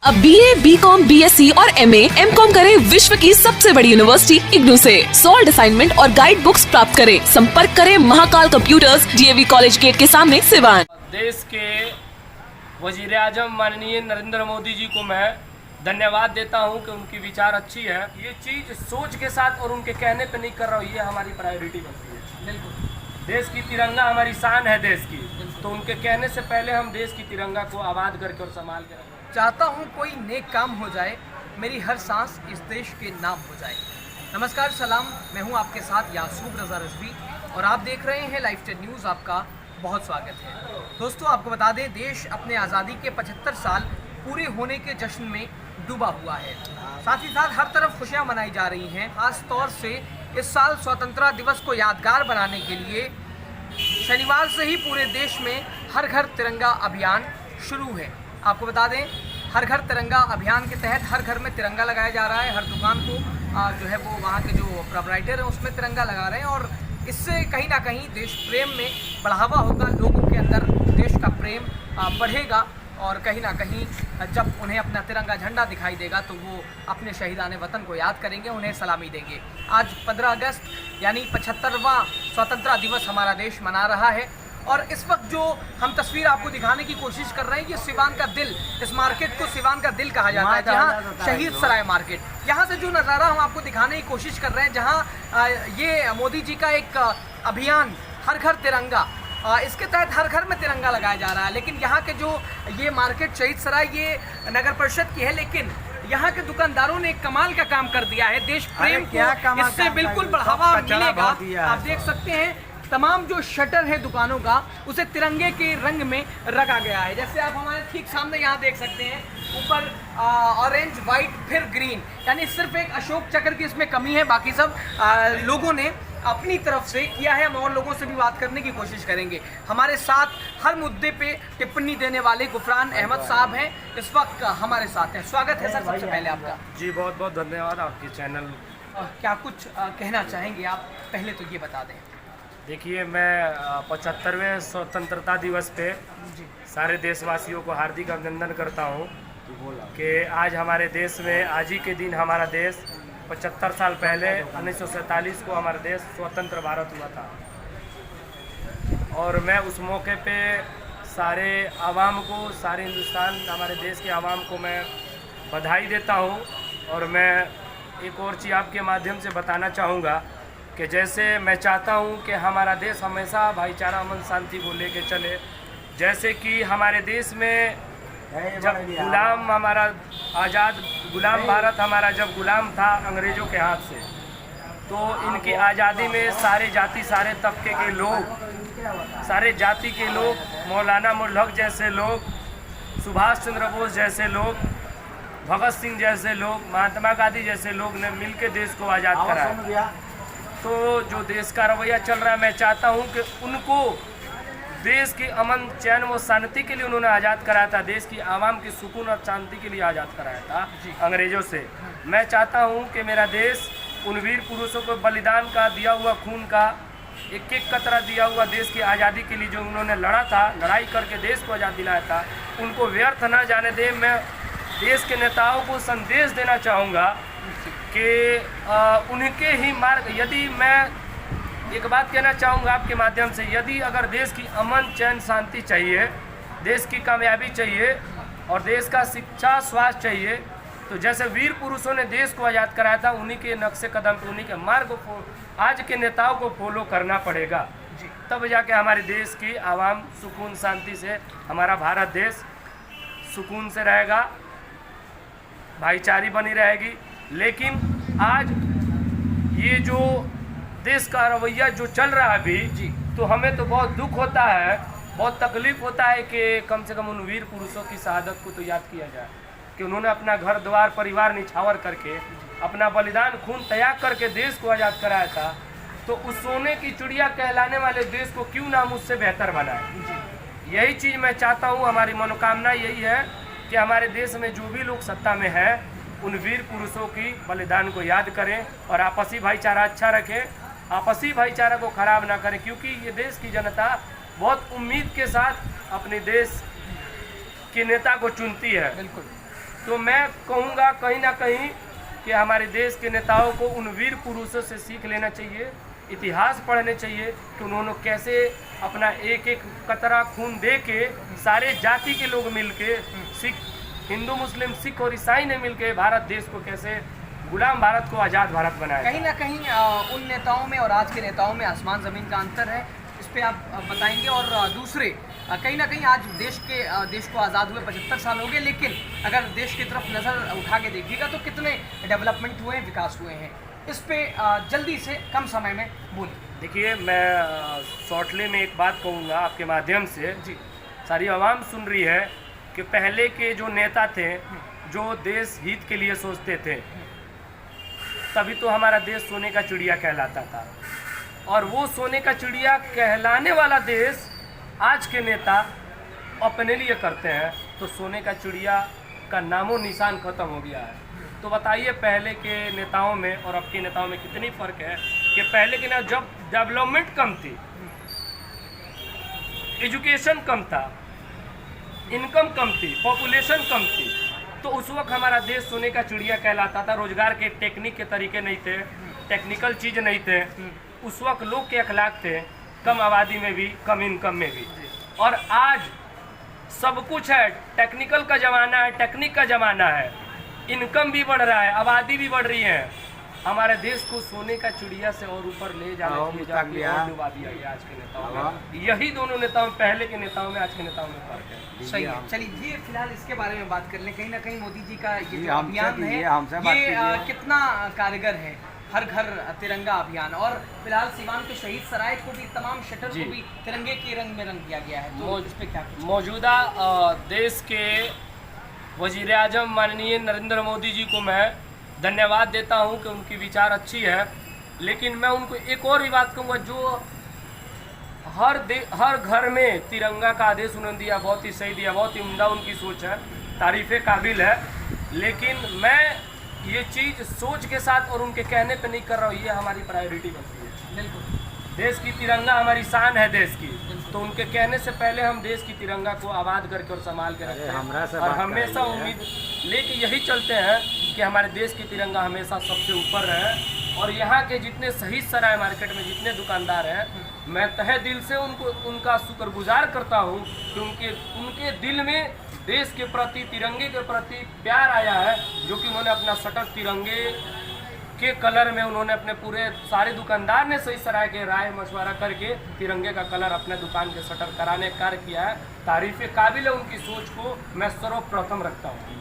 अब BA, BCom, BSc और MA, MCom करें विश्व की सबसे बड़ी यूनिवर्सिटी इग्नू से। सॉल्ड असाइनमेंट और गाइड बुक्स प्राप्त करें। संपर्क करें Mahakal computers, DAV college gate के सामने, सिवान। देश के वजीर आजम माननीय नरेंद्र मोदी जी को मैं धन्यवाद देता हूं कि उनकी विचार अच्छी है। ये चीज़ सोच के साथ और उनके कहने पे नहीं कर रहा हूँ, ये हमारी प्रायोरिटी बनती है। बिल्कुल, देश की तिरंगा हमारी शान है देश की, तो उनके कहने से पहले हम देश की तिरंगा को आबाद करके और संभाल के रखें। चाहता हूँ कोई नेक काम हो जाए, मेरी हर सांस इस देश के नाम हो जाए। नमस्कार, सलाम, मैं हूँ आपके साथ यासूब रज़ा रिजवी और आप देख रहे हैं लाइव टेन न्यूज़। आपका बहुत स्वागत है। दोस्तों, आपको बता दें, देश अपने आज़ादी के 75 साल पूरे होने के जश्न में डूबा हुआ है। साथ ही साथ हर तरफ खुशियाँ मनाई जा रही हैं। खास तौर से इस साल स्वतंत्रता दिवस को यादगार बनाने के लिए शनिवार से ही पूरे देश में हर घर तिरंगा अभियान शुरू है। आपको बता दें, हर घर तिरंगा अभियान के तहत हर घर में तिरंगा लगाया जा रहा है। हर दुकान को जो है वो वहाँ के जो प्रोप्राइटर हैं उसमें तिरंगा लगा रहे हैं और इससे कहीं ना कहीं देश प्रेम में बढ़ावा होगा। लोगों के अंदर देश का प्रेम बढ़ेगा और कहीं ना कहीं जब उन्हें अपना तिरंगा झंडा दिखाई देगा तो वो अपने शहीदान वतन को याद करेंगे, उन्हें सलामी देंगे। आज 15 अगस्त यानी 75वां स्वतंत्रता दिवस हमारा देश मना रहा है और इस वक्त जो हम तस्वीर आपको दिखाने की कोशिश कर रहे हैं, ये सिवान का दिल, इस मार्केट को सिवान का दिल कहा जाता है, जहाँ शहीद सराय मार्केट। यहाँ से जो नज़ारा हम आपको दिखाने की कोशिश कर रहे हैं, जहाँ ये मोदी जी का एक अभियान हर घर तिरंगा, इसके तहत हर घर में तिरंगा लगाया जा रहा है। लेकिन यहाँ के जो ये मार्केट शहीद सराय, ये नगर परिषद की है, लेकिन यहाँ के दुकानदारों ने एक कमाल का काम कर दिया है। देश प्रेम को इससे बिल्कुल बढ़ावा मिलेगा। आप देख सकते हैं, तमाम जो शटर है दुकानों का, उसे तिरंगे के रंग में रखा गया है। जैसे आप हमारे ठीक सामने यहाँ देख सकते हैं, ऊपर ऑरेंज, वाइट, फिर ग्रीन, यानी सिर्फ एक अशोक चक्र की इसमें कमी है, बाकी सब लोगों ने अपनी तरफ से किया है। हम और लोगों से भी बात करने की कोशिश करेंगे। हमारे साथ हर मुद्दे पे टिप्पणी देने वाले गुफरान अहमद साहब हैं, इस वक्त हमारे साथ हैं। स्वागत है सर, सबसे पहले आपका। जी, बहुत बहुत धन्यवाद आपके चैनल। क्या कुछ कहना चाहेंगे आप, पहले तो ये बता दें। देखिए, मैं 75वें स्वतंत्रता दिवस पे सारे देशवासियों को हार्दिक अभिनंदन करता हूँ कि आज हमारे देश में, आज ही के दिन हमारा देश 75 साल पहले 1947 को हमारा देश स्वतंत्र भारत हुआ था। और मैं उस मौके पे सारे आवाम को, सारे हिंदुस्तान, हमारे देश के आवाम को मैं बधाई देता हूँ। और मैं एक और चीज़ आपके माध्यम से बताना चाहूँगा कि जैसे मैं चाहता हूँ कि हमारा देश हमेशा भाईचारा, अमन, शांति को लेके चले। जैसे कि हमारे देश में जब गुलाम, हमारा आज़ाद गुलाम भारत हमारा जब गुलाम था अंग्रेज़ों के हाथ से, तो इनकी आज़ादी में सारे जाति, सारे तबके के लोग, सारे जाति के लोग, मौलाना मुल्हक जैसे लोग, सुभाष चंद्र बोस जैसे लोग, भगत सिंह जैसे लोग, महात्मा गांधी जैसे लोग ने मिलकर देश को आज़ाद कराया। तो जो देश का रवैया चल रहा है, मैं चाहता हूं कि उनको देश की अमन, चैन व शांति के लिए उन्होंने आज़ाद कराया था, देश की आवाम की सुकून और शांति के लिए आज़ाद कराया था अंग्रेज़ों से। मैं चाहता हूं कि मेरा देश उन वीर पुरुषों को बलिदान का, दिया हुआ खून का, एक एक कतरा दिया हुआ देश की आज़ादी के लिए जो उन्होंने लड़ा था, लड़ाई करके देश को आज़ाद दिलाया था, उनको व्यर्थ ना जाने दे। मैं देश के नेताओं को संदेश देना चाहूँगा कि उनके ही मार्ग, यदि मैं एक बात कहना चाहूँगा आपके माध्यम से, यदि अगर देश की अमन, चैन, शांति चाहिए, देश की कामयाबी चाहिए और देश का शिक्षा, स्वास्थ्य चाहिए, तो जैसे वीर पुरुषों ने देश को आज़ाद कराया था, उन्हीं के नक्शे कदम पे, उन्हीं के मार्ग को आज के नेताओं को फॉलो करना पड़ेगा। तब जाके हमारे देश की आवाम सुकून, शांति से, हमारा भारत देश सुकून से रहेगा, भाईचारी बनी रहेगी। लेकिन आज ये जो देश का रवैया जो चल रहा है अभी, तो हमें तो बहुत दुख होता है, बहुत तकलीफ होता है कि कम से कम उन वीर पुरुषों की शहादत को तो याद किया जाए कि उन्होंने अपना घर द्वार, परिवार निछावर करके, अपना बलिदान, खून त्याग करके देश को आज़ाद कराया था। तो उस सोने की चिड़िया कहलाने वाले देश को क्यों ना हम उससे बेहतर बनाए। यही चीज़ मैं चाहता हूँ, हमारी मनोकामना यही है कि हमारे देश में जो भी लोग सत्ता में है, उन वीर पुरुषों की बलिदान को याद करें और आपसी भाईचारा अच्छा रखें, आपसी भाईचारा को खराब ना करें, क्योंकि ये देश की जनता बहुत उम्मीद के साथ अपने देश के नेता को चुनती है। बिल्कुल। तो मैं कहूँगा कहीं ना कहीं कि हमारे देश के नेताओं को उन वीर पुरुषों से सीख लेना चाहिए, इतिहास पढ़ने चाहिए कि उन्होंने कैसे अपना एक एक कतरा खून दे के सारे जाति के लोग मिलके, सिख, हिंदू, मुस्लिम, सिख और ईसाई ने मिलके भारत देश को कैसे गुलाम भारत को आज़ाद भारत बनाया। कहीं ना कहीं उन नेताओं में और आज के नेताओं में आसमान ज़मीन का अंतर है, इस पे आप बताएंगे। और दूसरे कहीं ना कहीं आज देश को आज़ाद हुए 75 साल हो गए, लेकिन अगर देश की तरफ नज़र उठा के देखिएगा तो कितने डेवलपमेंट हुए हैं, विकास हुए हैं। इस पे जल्दी से कम समय में बोलिए। देखिए, मैं शॉर्टली में एक बात कहूँगा आपके माध्यम से, जी, सारी आवाम सुन रही है कि पहले के जो नेता थे, जो देश हित के लिए सोचते थे, तभी तो हमारा देश सोने का चिड़िया कहलाता था। और वो सोने का चिड़िया कहलाने वाला देश आज के नेता अपने लिए करते हैं, तो सोने का चिड़िया का नामो निशान खत्म हो गया है। तो बताइए, पहले के नेताओं में और अब के नेताओं में कितनी फ़र्क है कि पहले के नेता जब डेवलपमेंट कम थी, एजुकेशन कम था, इनकम कम थी, पॉपुलेशन कम थी, तो उस वक्त हमारा देश सोने का चिड़िया कहलाता था। रोजगार के टेक्निक के तरीके नहीं थे, टेक्निकल चीज़ नहीं थे। उस वक्त लोग के अखलाक थे, कम आबादी में भी, कम इनकम में भी। और आज सब कुछ है, टेक्निकल का ज़माना है, टेक्निक का ज़माना है, इनकम भी बढ़ रहा है, आबादी भी बढ़ रही है। हमारे देश को सोने का चिड़िया से और ऊपर ले जाने के लिए जाके और डुबा दिया गया आज के नेताओं में। यही दोनों नेताओं, पहले के नेताओं में आज के नेताओं में फर्क है। सही है। चलिए, ये फिलहाल इसके बारे में बात कर लें। कहीं ना कहीं मोदी जी का ये जो हमसे अभियान है, ये कितना कारगर है, हर घर तिरंगा अभियान। और फिलहाल सीवान के शहीद सराय को भी, तमाम शटर को भी तिरंगे के रंग में रंग दिया गया है। तो इस पे क्या कुछ? मौजूदा देश के वजीर आजम माननीय नरेंद्र मोदी जी को मैं धन्यवाद देता हूं कि उनकी विचार अच्छी है, लेकिन मैं उनको एक और भी बात कहूँगा, जो हर घर में तिरंगा का आदेश उन्होंने दिया, बहुत ही सही दिया, बहुत ही उम्दा उनकी सोच है, तारीफ़े काबिल है। लेकिन मैं ये चीज़ सोच के साथ और उनके कहने पे नहीं कर रहा हूँ, ये हमारी प्रायोरिटी बनती है। बिल्कुल, देश की तिरंगा हमारी शान है देश की, तो उनके कहने से पहले हम देश की तिरंगा को आबाद करके और संभाल के रखते हैं और हमेशा उम्मीद लेके यही चलते हैं कि हमारे देश की तिरंगा हमेशा सबसे ऊपर रहे। और यहाँ के जितने शहीद सराय मार्केट में जितने दुकानदार हैं, मैं तहे दिल से उनका शुक्रगुजार करता हूँ कि उनके दिल में देश के प्रति, तिरंगे के प्रति प्यार आया है, जो कि उन्होंने अपना शटर तिरंगे के कलर में, उन्होंने अपने पूरे सारे दुकानदार ने सही सराय के राय मशवरा करके तिरंगे का कलर अपने दुकान के शटर कराने का कार्य किया है। तारीफ़ काबिल है, उनकी सोच को मैं सर्वप्रथम रखता हूँ।